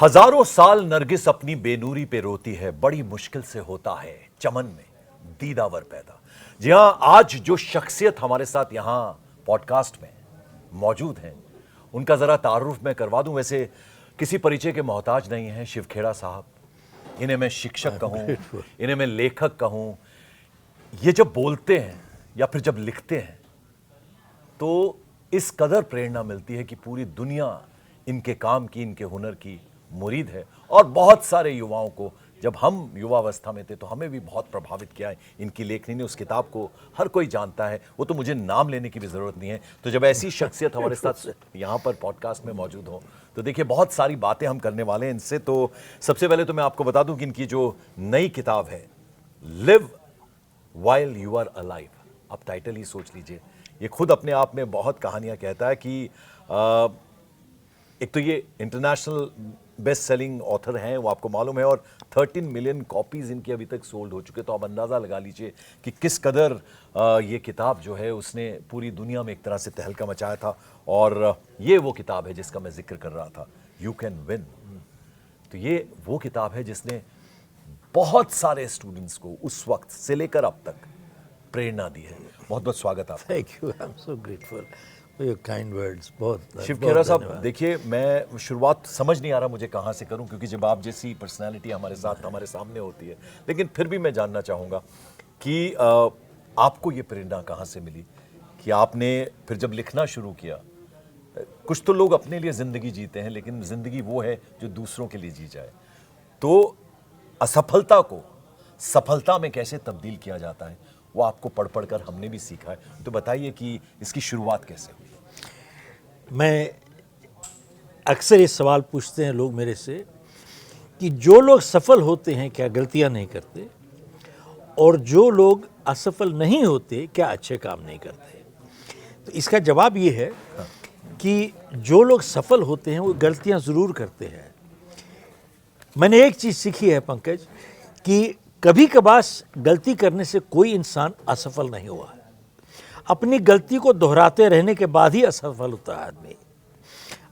हजारों साल नरगिस अपनी बेनूरी पे रोती है, बड़ी मुश्किल से होता है चमन में दीदावर पैदा। जी हां, आज जो शख्सियत हमारे साथ यहां पॉडकास्ट में मौजूद हैं, उनका जरा तारुफ मैं करवा दूं। वैसे किसी परिचय के मोहताज नहीं है शिवखेड़ा साहब। इन्हें मैं शिक्षक कहूं, इन्हें मैं लेखक कहूं। ये जब बोलते हैं या फिर जब लिखते हैं तो इस कदर प्रेरणा मिलती है कि पूरी दुनिया इनके काम की, इनके हुनर की मुरीद है। और बहुत सारे युवाओं को, जब हम युवावस्था में थे तो हमें भी बहुत प्रभावित किया है इनकी लेखनी ने। उस किताब को हर कोई जानता है, वो तो मुझे नाम लेने की भी ज़रूरत नहीं है। तो जब ऐसी शख्सियत हमारे साथ यहाँ पर पॉडकास्ट में मौजूद हो तो देखिए बहुत सारी बातें हम करने वाले हैं इनसे। तो सबसे पहले तो मैं आपको बता दूं कि इनकी जो नई किताब है, live while you are alive, आप टाइटल ही सोच लीजिए। ये खुद अपने आप में बहुत कहानियां कहता है कि एक तो ये इंटरनेशनल बेस्ट सेलिंग ऑथर हैं, वो आपको मालूम है, और 13 मिलियन कॉपीज इनकी अभी तक सोल्ड हो चुके। तो आप अंदाज़ा लगा लीजिए कि किस कदर ये किताब जो है उसने पूरी दुनिया में एक तरह से तहलका मचाया था। और ये वो किताब है जिसका मैं जिक्र कर रहा था, यू कैन विन। तो ये वो किताब है जिसने बहुत सारे स्टूडेंट्स को उस वक्त से लेकर अब तक प्रेरणा दी है। बहुत बहुत स्वागत आपका। Thank you, I am so grateful for your kind words. बहुत शिवखेड़ा साहब, देखिए मैं शुरुआत समझ नहीं आ रहा मुझे कहाँ से करूं, क्योंकि जब आप जैसी पर्सनालिटी हमारे साथ हमारे सामने होती है। लेकिन फिर भी मैं जानना चाहूँगा कि आपको ये प्रेरणा कहाँ से मिली कि आपने फिर जब लिखना शुरू किया। कुछ तो लोग अपने लिए ज़िंदगी जीते हैं, लेकिन ज़िंदगी वो है जो दूसरों के लिए जी जाए। तो असफलता को सफलता में कैसे तब्दील किया जाता है, वो आपको पढ़ पढ़ कर हमने भी सीखा है। तो बताइए कि इसकी शुरुआत कैसे हुई। मैं अक्सर ये सवाल पूछते हैं लोग मेरे से कि जो लोग सफल होते हैं क्या गलतियां नहीं करते, और जो लोग असफल नहीं होते क्या अच्छे काम नहीं करते। तो इसका जवाब ये है कि जो लोग सफल होते हैं वो गलतियां ज़रूर करते हैं। मैंने एक चीज़ सीखी है पंकज, कि कभी कभार गलती करने से कोई इंसान असफल नहीं हुआ है। अपनी गलती को दोहराते रहने के बाद ही असफल होता है आदमी,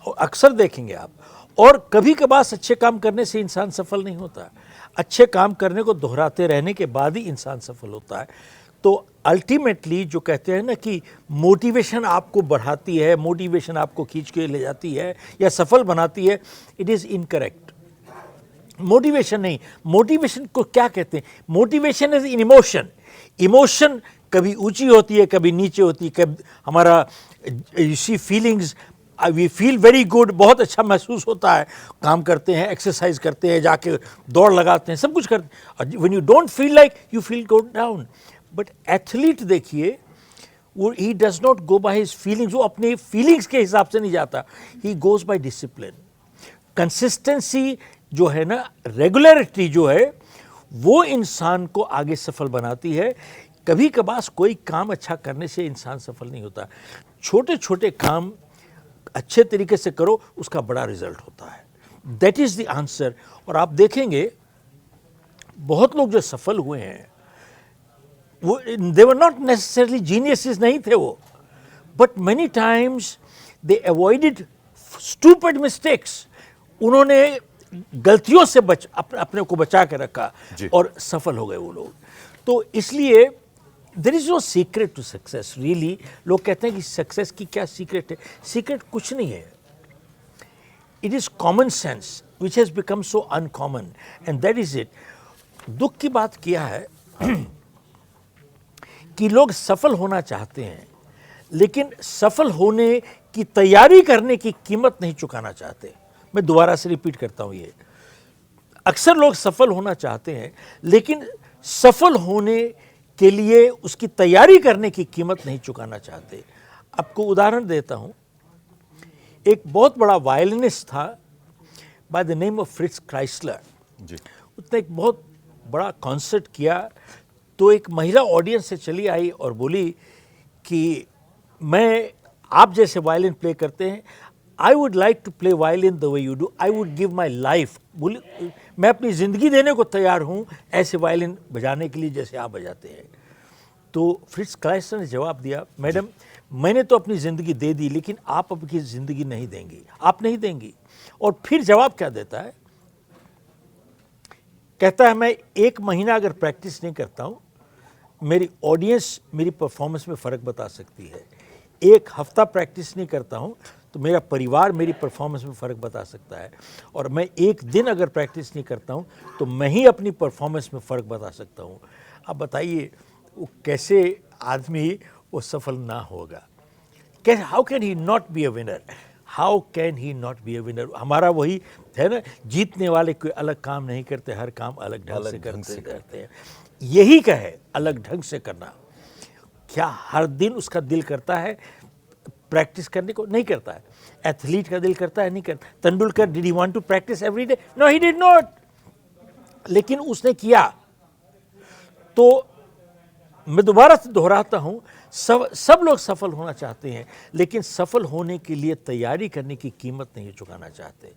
और अक्सर देखेंगे आप। और कभी कभार अच्छे काम करने से इंसान सफल नहीं होता, अच्छे काम करने को दोहराते रहने के बाद ही इंसान सफल होता है। तो अल्टीमेटली जो कहते हैं ना कि मोटिवेशन आपको बढ़ाती है, मोटिवेशन आपको खींच के ले जाती है या सफल बनाती है, इट इज़ इनकरेक्ट। मोटिवेशन नहीं, मोटिवेशन को क्या कहते हैं? Motivation is in emotion. Emotion कभी ऊंची होती है, कभी नीचे होती है। कभी हमारा you see feelings, we feel very good, बहुत अच्छा महसूस होता है, काम करते हैं, एक्सरसाइज करते हैं, जाके दौड़ लगाते हैं, सब कुछ करते हैं। When you don't feel like, you feel go down. But athlete देखिए, वो he does not go by his feelings, वो अपने फीलिंग्स के हिसाब से नहीं जाता, he goes by discipline. Consistency जो है ना, रेगुलरिटी जो है, वो इंसान को आगे सफल बनाती है। कभी कभार कोई काम अच्छा करने से इंसान सफल नहीं होता। छोटे छोटे काम अच्छे तरीके से करो, उसका बड़ा रिजल्ट होता है। That is the answer. और आप देखेंगे बहुत लोग जो सफल हुए हैं, वो दे वर नॉट नेसेसरली जीनियसेस नहीं थे वो, but many times they avoided stupid mistakes. उन्होंने गलतियों से अपने को बचा के रखा और सफल हो गए वो लोग। तो इसलिए there is no secret to success really. लोग कहते हैं कि सक्सेस की क्या सीक्रेट है? सीक्रेट कुछ नहीं है। It is common sense which has become so uncommon, and that is it. दुख की बात किया है कि लोग सफल होना चाहते हैं, लेकिन सफल होने की तैयारी करने की कीमत नहीं चुकाना चाहते। मैं दोबारा से रिपीट करता हूं, ये अक्सर लोग सफल होना चाहते हैं, लेकिन सफल होने के लिए उसकी तैयारी करने की कीमत नहीं चुकाना चाहते। आपको उदाहरण देता हूं। एक बहुत बड़ा वायलिनिस्ट था by the name of Fritz Chrysler. उसने एक बहुत बड़ा कॉन्सर्ट किया, तो एक महिला ऑडियंस से चली आई और बोली कि मैं, आप जैसे वायलिन प्ले करते हैं, I would like to play violin the way you do. I would give my life. बोली, मैं अपनी ज़िंदगी देने को तैयार हूँ ऐसे वायलिन बजाने के लिए जैसे आप बजाते हैं। तो फ्रिट्ज क्राइसलर ने जवाब दिया, मैडम मैंने तो अपनी ज़िंदगी दे दी, लेकिन आप अपनी ज़िंदगी नहीं देंगी, आप नहीं देंगी। और फिर जवाब क्या देता है? कहता है मैं 1 महीना अगर प्रैक्टिस नहीं करता हूँ, मेरी ऑडियंस मेरी परफॉर्मेंस में फ़र्क बता सकती है। 1 हफ्ता प्रैक्टिस नहीं करता हूँ तो मेरा परिवार मेरी परफॉर्मेंस में फ़र्क बता सकता है। और मैं 1 दिन अगर प्रैक्टिस नहीं करता हूँ तो मैं ही अपनी परफॉर्मेंस में फ़र्क बता सकता हूँ। अब बताइए वो कैसे आदमी वो सफल ना होगा? कैसे, how can he not be a winner? How can he not be a winner? हमारा वही है ना, जीतने वाले कोई अलग काम नहीं करते, हर काम अलग ढंग से करते हैं। यही का है अलग ढंग से करना। क्या हर दिन उसका दिल करता है प्रैक्टिस करने को? नहीं करता है। एथलीट का दिल करता है? नहीं करता। Tendulkar, did he want to practise every day? No, he did not. लेकिन उसने किया। तो मैं दोबारा से दोहराता हूं, सब लोग सफल होना चाहते हैं, लेकिन सफल होने के लिए तैयारी करने की कीमत नहीं चुकाना चाहते।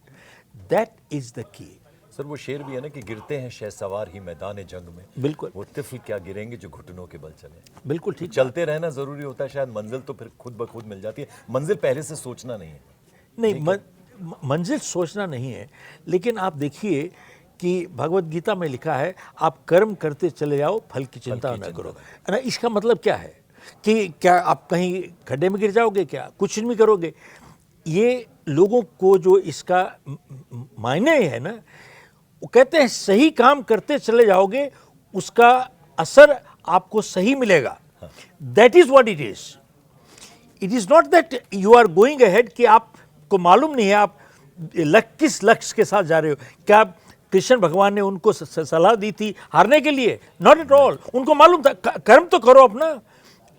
That is the key. Sir वो शेर भी है ना कि गिरते हैं शहसवार ही मैदान जंग में। बिल्कुल, वो तिफल क्या गिरेंगे जो घुटनों के बल चले। बिल्कुल तो ठीक। चलते रहना जरूरी होता है, शायद मंजिल तो फिर खुद ब खुद मिल जाती है। मंजिल पहले से सोचना नहीं है। नहीं, मंजिल सोचना नहीं है, लेकिन आप देखिए कि भगवत गीता में लिखा है आप कर्म करते चले जाओ, फल की चिंता न करो। ना, इसका मतलब क्या है कि क्या आप कहीं खड्डे में गिर जाओगे? क्या कुछ नहीं करोगे? ये लोगों को जो इसका मायने है ना, वो कहते हैं सही काम करते चले जाओगे, उसका असर आपको सही मिलेगा। That is what it is. It is not that you are going ahead कि आपको मालूम नहीं है आप किस लक्ष्य के साथ जा रहे हो। क्या कृष्ण भगवान ने उनको सलाह दी थी हारने के लिए? Not at all. उनको मालूम था कर्म तो करो अपना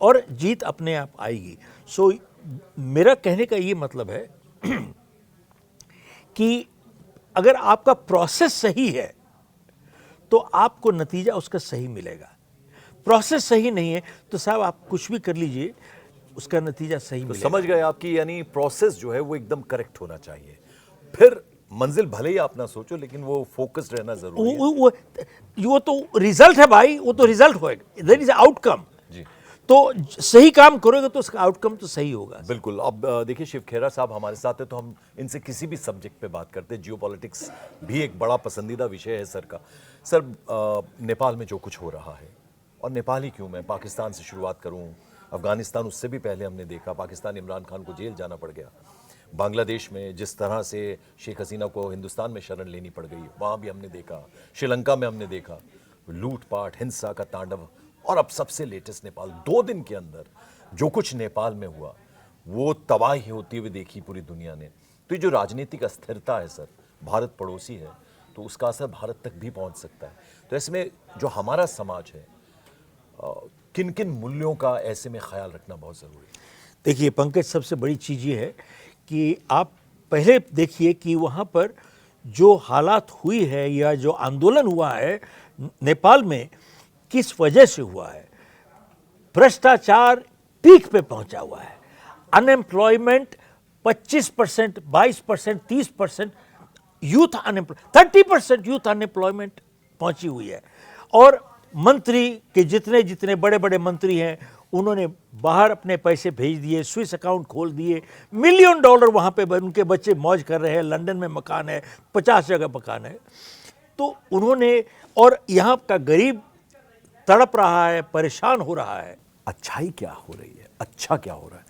और जीत अपने आप आएगी। सो मेरा कहने का ये मतलब है कि अगर आपका प्रोसेस सही है तो आपको नतीजा उसका सही मिलेगा। प्रोसेस सही नहीं है तो साहब आप कुछ भी कर लीजिए, उसका नतीजा सही मिलेगा। समझ गए आपकी, यानी प्रोसेस जो है वो एकदम करेक्ट होना चाहिए। फिर मंजिल भले ही आप ना सोचो, लेकिन वो फोकस्ड रहना जरूरी है। वो तो रिजल्ट है भाई, वो तो रिजल्ट होएगा, देयर इज आउटकम। जी तो सही काम करोगे तो उसका आउटकम तो सही होगा। बिल्कुल। अब देखिए शिव खेरा साहब हमारे साथ है, तो हम इनसे किसी भी सब्जेक्ट पे बात करते हैं। जियोपॉलिटिक्स भी एक बड़ा पसंदीदा विषय है सर का। सर नेपाल में जो कुछ हो रहा है, और नेपाल ही क्यों, मैं पाकिस्तान से शुरुआत करूं, अफगानिस्तान उससे भी पहले हमने देखा, पाकिस्तान इमरान खान को जेल जाना पड़ गया। बांग्लादेश में जिस तरह से शेख हसीना को हिंदुस्तान में शरण लेनी पड़ गई, वहाँ भी हमने देखा। श्रीलंका में हमने देखा लूटपाट, हिंसा का तांडव, और अब सबसे लेटेस्ट नेपाल। 2 दिन के अंदर जो कुछ नेपाल में हुआ वो तबाही होती हुई देखी पूरी दुनिया ने। तो ये जो राजनीतिक अस्थिरता है सर, भारत पड़ोसी है तो उसका असर भारत तक भी पहुंच सकता है। तो ऐसे में जो हमारा समाज है, किन किन मूल्यों का ऐसे में ख्याल रखना बहुत ज़रूरी है? देखिए पंकज, सबसे बड़ी चीज़ ये है कि आप पहले देखिए कि वहाँ पर जो हालात हुई है या जो आंदोलन हुआ है नेपाल में, किस वजह से हुआ है। भ्रष्टाचार पीक पे पहुंचा हुआ है। Unemployment 25%, 22%, 30%, youth unemployed 30% youth unemployment पहुंची हुई है। और मंत्री के जितने जितने बड़े बड़े मंत्री हैं उन्होंने बाहर अपने पैसे भेज दिए, स्विस अकाउंट खोल दिए, मिलियन डॉलर वहाँ पे उनके बच्चे मौज कर रहे हैं। लंदन में मकान है, 50 जगह मकान है। तो उन्होंने, और यहाँ का गरीब तड़प रहा है, परेशान हो रहा है। अच्छाई क्या हो रही है, अच्छा क्या हो रहा है?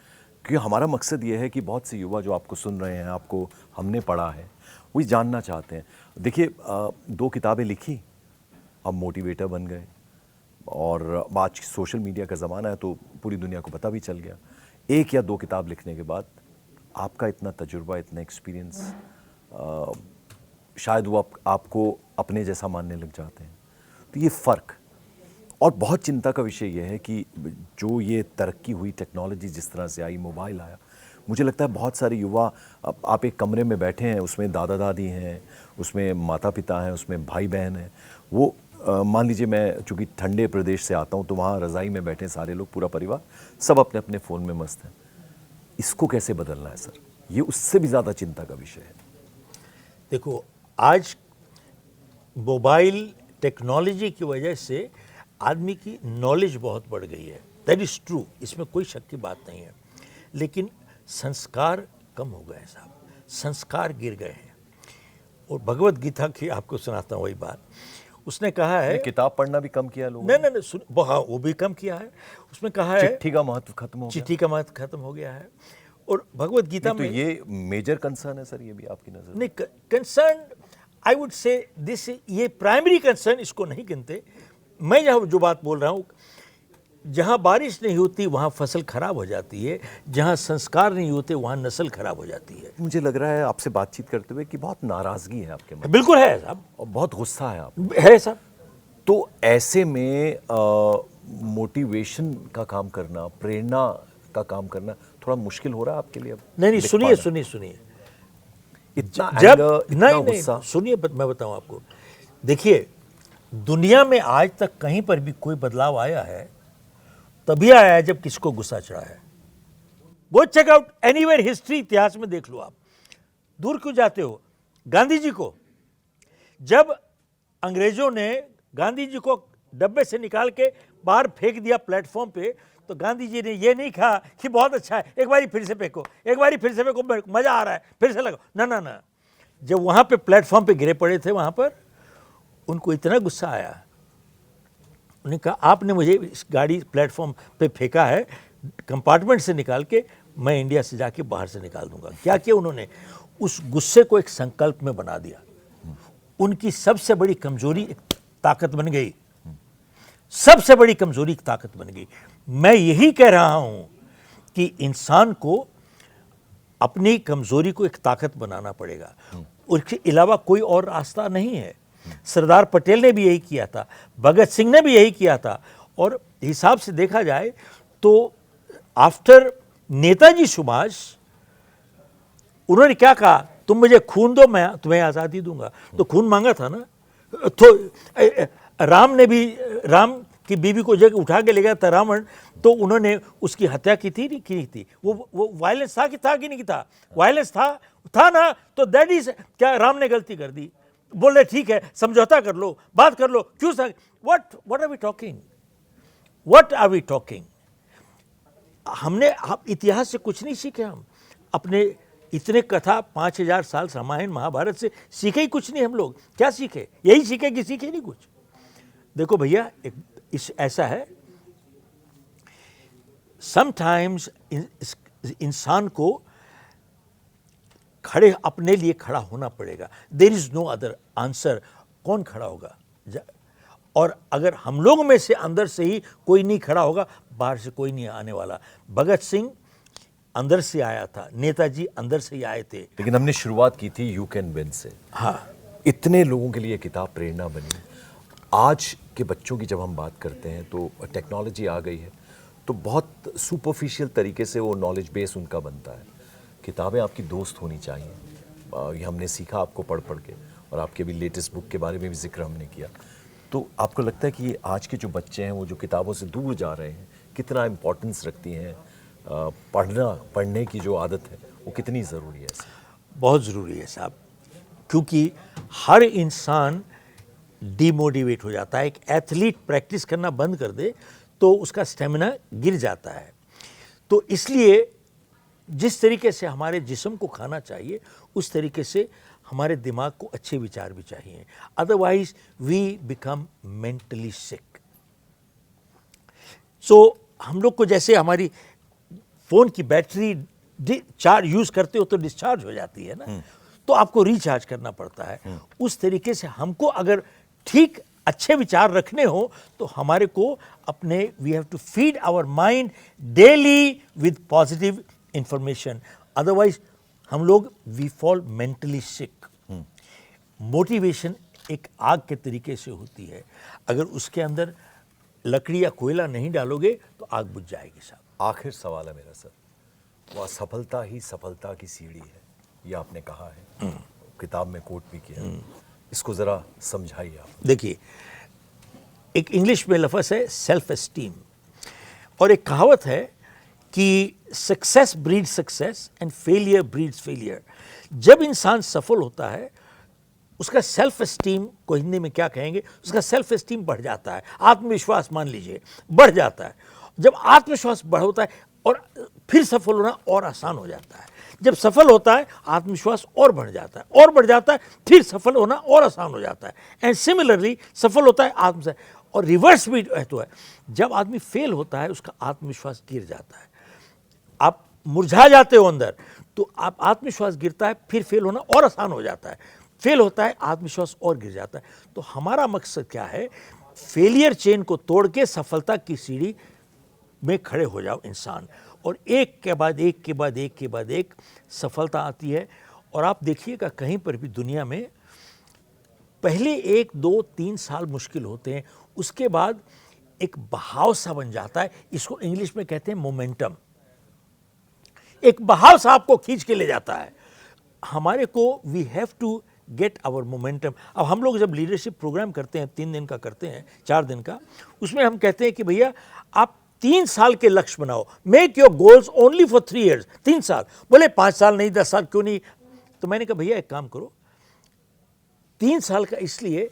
क्योंकि हमारा मकसद ये है कि बहुत से युवा जो आपको सुन रहे हैं, आपको हमने पढ़ा है, वो जानना चाहते हैं। देखिए 2 किताबें लिखी, अब मोटिवेटर बन गए, और आज सोशल मीडिया का ज़माना है तो पूरी दुनिया को पता भी चल गया। 1 या 2 किताब लिखने के बाद आपका इतना तजुर्बा, इतना एक्सपीरियंस, शायद वो आपको अपने जैसा मानने लग जाते हैं। तो ये फ़र्क, और बहुत चिंता का विषय यह है कि जो ये तरक्की हुई, टेक्नोलॉजी जिस तरह से आई, मोबाइल आया, मुझे लगता है बहुत सारे युवा, आप एक कमरे में बैठे हैं, उसमें दादा दादी हैं, उसमें माता पिता हैं, उसमें भाई बहन हैं, वो मान लीजिए मैं चूँकि ठंडे प्रदेश से आता हूँ तो वहाँ रज़ाई में बैठे सारे लोग, पूरा परिवार, सब अपने अपने फ़ोन में मस्त हैं। इसको कैसे बदलना है सर? ये उससे भी ज़्यादा चिंता का विषय है। देखो, आज मोबाइल टेक्नोलॉजी की वजह से आदमी की नॉलेज बहुत बढ़ गई है। दैट इज़ ट्रू, इसमें कोई शक की बात नहीं है। लेकिन संस्कार कम हो गए साहब, संस्कार गिर गए हैं। और भगवत गीता की आपको सुनाता हूँ वही बात, उसने कहा है, किताब पढ़ना भी कम किया लोगों नहीं नहीं सुन, हाँ वो भी कम किया है। उसमें कहा है चिट्ठी का महत्व खत्म हो गया। चिट्ठी का महत्व खत्म हो गया है। और भगवत गीता तो में ये मेजर कंसर्न है सर, ये भी आपकी नजर में? नहीं, concern I would say this, ये प्राइमरी कंसर्न इसको नहीं गिनते। मैं यहाँ जो बात बोल रहा हूँ, जहाँ बारिश नहीं होती वहाँ फसल खराब हो जाती है, जहाँ संस्कार नहीं होते वहाँ नस्ल खराब हो जाती है। मुझे लग रहा है आपसे बातचीत करते हुए कि बहुत नाराजगी है आपके मन में बिल्कुल है साहब, और बहुत गुस्सा है आप। है साहब। तो ऐसे में मोटिवेशन का काम करना, प्रेरणा का काम करना थोड़ा मुश्किल हो रहा है आपके लिए अब? नहीं दिख सुनिए पा रहा सुनिए सुनिए, है। इतना जब एंगर, इतना नहीं गुस्सा। नहीं सुनिए, मैं बताऊं आपको, देखिए दुनिया में आज तक कहीं पर भी कोई बदलाव आया है तभी आया है जब किसको गुस्सा चढ़ा है। वो चेक आउट एनीवेयर हिस्ट्री, इतिहास में देख लो आप। दूर क्यों जाते हो? गांधी जी को जब अंग्रेजों ने गांधी जी को डब्बे से निकाल के बाहर फेंक दिया प्लेटफॉर्म पे, तो गांधी जी ने ये नहीं कहा कि बहुत अच्छा है, एक बारी फिर से फेंको, एक बारी फिर से फेंको, मजा आ रहा है, फिर से लगाओ। ना ना ना, जब वहां पे प्लेटफॉर्म पे गिरे पड़े थे, वहां पर उनको इतना गुस्सा आया, उन्होंने कहा आपने मुझे इस गाड़ी प्लेटफॉर्म पे फेंका है, कंपार्टमेंट से निकाल के मैं इंडिया से जाके बाहर से निकाल दूंगा। क्या किया उन्होंने? उस गुस्से को एक संकल्प में बना दिया। उनकी सबसे बड़ी कमजोरी एक ताकत बन गई, सबसे बड़ी कमजोरी एक ताकत बन गई। मैं यही कह रहा हूं कि इंसान को अपनी कमजोरी को एक ताकत बनाना पड़ेगा, उसके अलावा कोई और रास्ता नहीं है। सरदार पटेल ने भी यही किया था, भगत सिंह ने भी यही किया था। और हिसाब से देखा जाए तो आफ्टर नेताजी सुभाष, उन्होंने क्या कहा? तुम मुझे खून दो, मैं तुम्हें आज़ादी दूंगा। तो खून मांगा था ना। तो राम ने भी, राम की बीवी को जब उठा के ले गया था रावण, तो उन्होंने उसकी हत्या की थी, नहीं की थी? वो वायलेंस था कि नहीं था? वायलेंस था ना। तो दैट इज, क्या राम ने गलती कर दी? बोले ठीक है, समझौता कर लो, बात कर लो, क्यों? What are we talking, what are we talking? हमने इतिहास से कुछ नहीं सीखे। हम अपने इतने कथा 5000 साल रामायण महाभारत से सीखे ही कुछ नहीं। हम लोग क्या सीखे? यही सीखे कि सीखे नहीं कुछ। देखो भैया, ऐसा है, समटाइम्स इंसान को खड़े, अपने लिए खड़ा होना पड़ेगा। There is no other answer. कौन खड़ा होगा? और अगर हम लोग में से अंदर से ही कोई नहीं खड़ा होगा, बाहर से कोई नहीं आने वाला। भगत सिंह अंदर से आया था, नेताजी अंदर से ही आए थे। लेकिन हमने शुरुआत की थी यू कैन विन से। हाँ, इतने लोगों के लिए किताब प्रेरणा बनी। आज के बच्चों की जब हम बात करते हैं तो टेक्नोलॉजी आ गई है, तो बहुत सुपरफिशियल तरीके से वो नॉलेज बेस उनका बनता है। किताबें आपकी दोस्त होनी चाहिए। ये हमने सीखा आपको पढ़ पढ़ के, और आपके भी लेटेस्ट बुक के बारे में भी जिक्र हमने किया। तो आपको लगता है कि ये आज के जो बच्चे हैं वो जो किताबों से दूर जा रहे हैं, कितना इम्पोर्टेंस रखती हैं? पढ़ने की जो आदत है वो कितनी ज़रूरी है? बहुत ज़रूरी है साहब, क्योंकि हर इंसान डिमोटिवेट हो जाता है। एक एथलीट प्रैक्टिस करना बंद कर दे तो उसका स्टेमिना गिर जाता है। तो इसलिए जिस तरीके से हमारे जिस्म को खाना चाहिए, उस तरीके से हमारे दिमाग को अच्छे विचार भी चाहिए। अदरवाइज वी बिकम मेंटली सिक। सो हम लोग को, जैसे हमारी फ़ोन की बैटरी चार्ज यूज़ करते हो तो डिस्चार्ज हो जाती है ना, तो आपको रिचार्ज करना पड़ता है। उस तरीके से हमको अगर ठीक अच्छे विचार रखने हो तो हमारे को अपने, we have to feed our mind daily with positive information. Otherwise हम लोग we fall mentally sick. Motivation एक आग के तरीके से होती है, अगर उसके अंदर लकड़ी या कोयला नहीं डालोगे तो आग बुझ जाएगी साहब। आखिर सवाल है मेरा सर, वह सफलता ही सफलता की सीढ़ी है, ये आपने कहा है, किताब में कोट भी किया। इसको ज़रा समझाइए आप। देखिए, एक इंग्लिश में लफ्ज़ है सेल्फ एस्टीम, और एक कहावत है कि success breeds success and failure breeds failure. जब इंसान सफल होता है, उसका सेल्फ एस्टीम को हिंदी में क्या कहेंगे, उसका सेल्फ एस्टीम बढ़ जाता है, आत्मविश्वास मान लीजिए बढ़ जाता है। जब आत्मविश्वास बढ़ होता है और फिर सफल होना और आसान हो जाता है। जब सफल होता है आत्मविश्वास और बढ़ जाता है, और बढ़ जाता है, फिर सफल होना और आसान हो जाता है। एंड सिमिलरली सफल होता है आत्मविश्वास, और रिवर्स भी तो है, जब आदमी फेल होता है उसका आत्मविश्वास गिर जाता है, आप मुरझा जाते हो अंदर, तो आप आत्मविश्वास गिरता है, फिर फेल होना और आसान हो जाता है, फेल होता है आत्मविश्वास और गिर जाता है। तो हमारा मकसद क्या है, फेलियर चेन को तोड़ के सफलता की सीढ़ी में खड़े हो जाओ इंसान, और एक के बाद एक के बाद एक के बाद एक सफलता आती है। और आप देखिएगा कहीं पर भी दुनिया में पहले 1, 2, 3 साल मुश्किल होते हैं, उसके बाद एक बहाव सा बन जाता है, इसको इंग्लिश में कहते हैं मोमेंटम। एक बहाव सा आपको खींच के ले जाता है। हमारे को we have to get our momentum. अब हम लोग जब लीडरशिप प्रोग्राम करते हैं, 3 दिन का करते हैं, 4 दिन का, उसमें हम कहते हैं कि भैया आप 3 साल के लक्ष्य बनाओ, make your goals only for 3 years, 3 साल। बोले 5 साल नहीं, 10 साल क्यों नहीं? तो मैंने कहा भैया एक काम करो, 3 साल का इसलिए,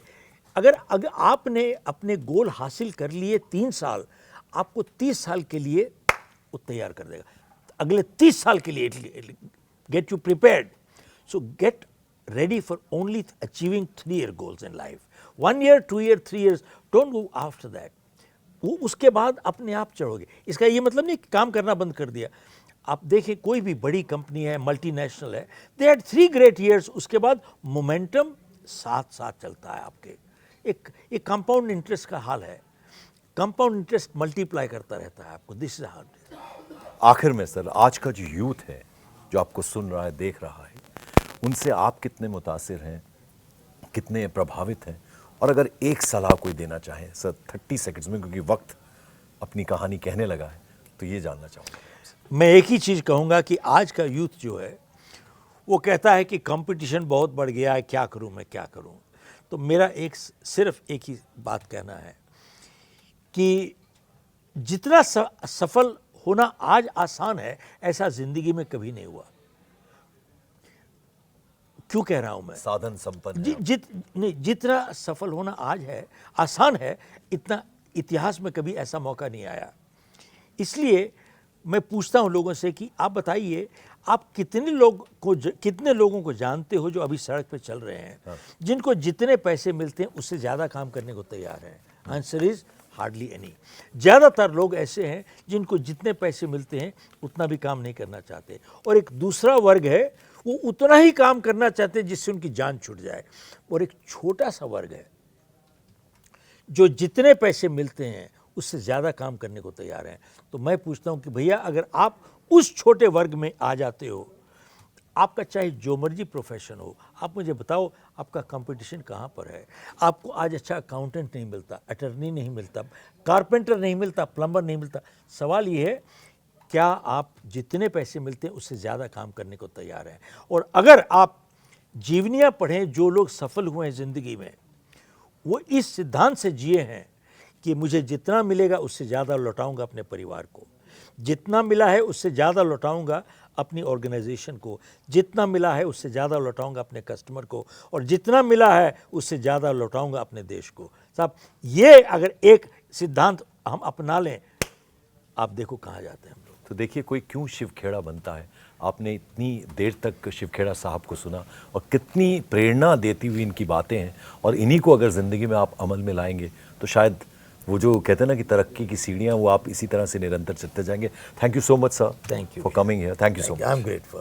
अगर आपने अपने गोल हासिल कर लिए 3 साल, आपको 30 साल के लिए वो तैयार कर देगा, अगले 30 साल के लिए get you prepared. So gate ready for only achieving 3-year goals in life. 1 year, 2 year, 3 years, don't go after that. वो उसके बाद अपने आप चढ़ोगे। इसका ये मतलब नहीं कि काम करना बंद कर दिया। आप देखें कोई भी बड़ी कंपनी है, मल्टीनेशनल है, दे हैड 3 great years, उसके बाद मोमेंटम साथ साथ चलता है आपके। एक कंपाउंड इंटरेस्ट का हाल है, कंपाउंड इंटरेस्ट मल्टीप्लाई करता रहता है आपको। This is hard. आखिर में सर, आज का जो यूथ है जो आपको सुन रहा है, देख रहा है, उनसे आप कितने मुतासिर हैं, कितने प्रभावित हैं, और अगर एक सलाह कोई देना चाहें सर 30 सेकंड्स में, क्योंकि वक्त अपनी कहानी कहने लगा है, तो ये जानना चाहूँगा। मैं एक ही चीज़ कहूँगा कि आज का यूथ जो है वो कहता है कि कंपटीशन बहुत बढ़ गया है, क्या करूँ मैं, क्या करूँ। तो मेरा सिर्फ एक ही बात कहना है कि जितना सफल होना आज आसान है, ऐसा ज़िंदगी में कभी नहीं हुआ। क्यों कह रहा हूं मैं? साधन संपन्न जितना सफल होना आज है, आसान है, इतना इतिहास में कभी ऐसा मौका नहीं आया। इसलिए मैं पूछता हूं लोगों से कि आप बताइए, आप कितने लोगों को जानते हो जो अभी सड़क पे चल रहे हैं, जिनको जितने पैसे मिलते हैं उससे ज़्यादा काम करने को तैयार हैं? Answer is hardly any. ज़्यादातर लोग ऐसे हैं जिनको जितने पैसे मिलते हैं उतना भी काम नहीं करना चाहते, और एक दूसरा वर्ग है वो उतना ही काम करना चाहते हैं जिससे उनकी जान छूट जाए, और एक छोटा सा वर्ग है जो जितने पैसे मिलते हैं उससे ज़्यादा काम करने को तैयार हैं। तो मैं पूछता हूं कि भैया अगर आप उस छोटे वर्ग में आ जाते हो, आपका चाहे जो मर्जी प्रोफेशन हो, आप मुझे बताओ आपका कंपटीशन कहाँ पर है? आपको आज अच्छा अकाउंटेंट नहीं मिलता, अटर्नी नहीं मिलता, कारपेंटर नहीं मिलता, प्लम्बर नहीं मिलता। सवाल ये है, क्या आप जितने पैसे मिलते हैं उससे ज़्यादा काम करने को तैयार हैं? और अगर आप जीवनियाँ पढ़ें, जो लोग सफल हुए हैं ज़िंदगी में, वो इस सिद्धांत से जिए हैं कि मुझे जितना मिलेगा उससे ज़्यादा लौटाऊंगा अपने परिवार को, जितना मिला है उससे ज़्यादा लौटाऊंगा अपनी ऑर्गेनाइजेशन को, जितना मिला है उससे ज़्यादा लौटाऊंगा अपने कस्टमर को, और जितना मिला है उससे ज़्यादा लौटाऊंगा अपने देश को। साहब, ये अगर एक सिद्धांत हम अपना लें, आप देखो कहाँ जाते हैं हम लोग। तो देखिए कोई क्यों शिवखेड़ा बनता है। आपने इतनी देर तक शिवखेड़ा साहब को सुना, और कितनी प्रेरणा देती हुई इनकी बातें हैं, और इन्हीं को अगर ज़िंदगी में आप अमल में लाएंगे तो शायद वो जो कहते हैं ना कि तरक्की की सीढ़ियाँ, वो आप इसी तरह से निरंतर चलते जाएंगे। Thank you so much sir, thank you for coming here. Thank you so much. I am grateful.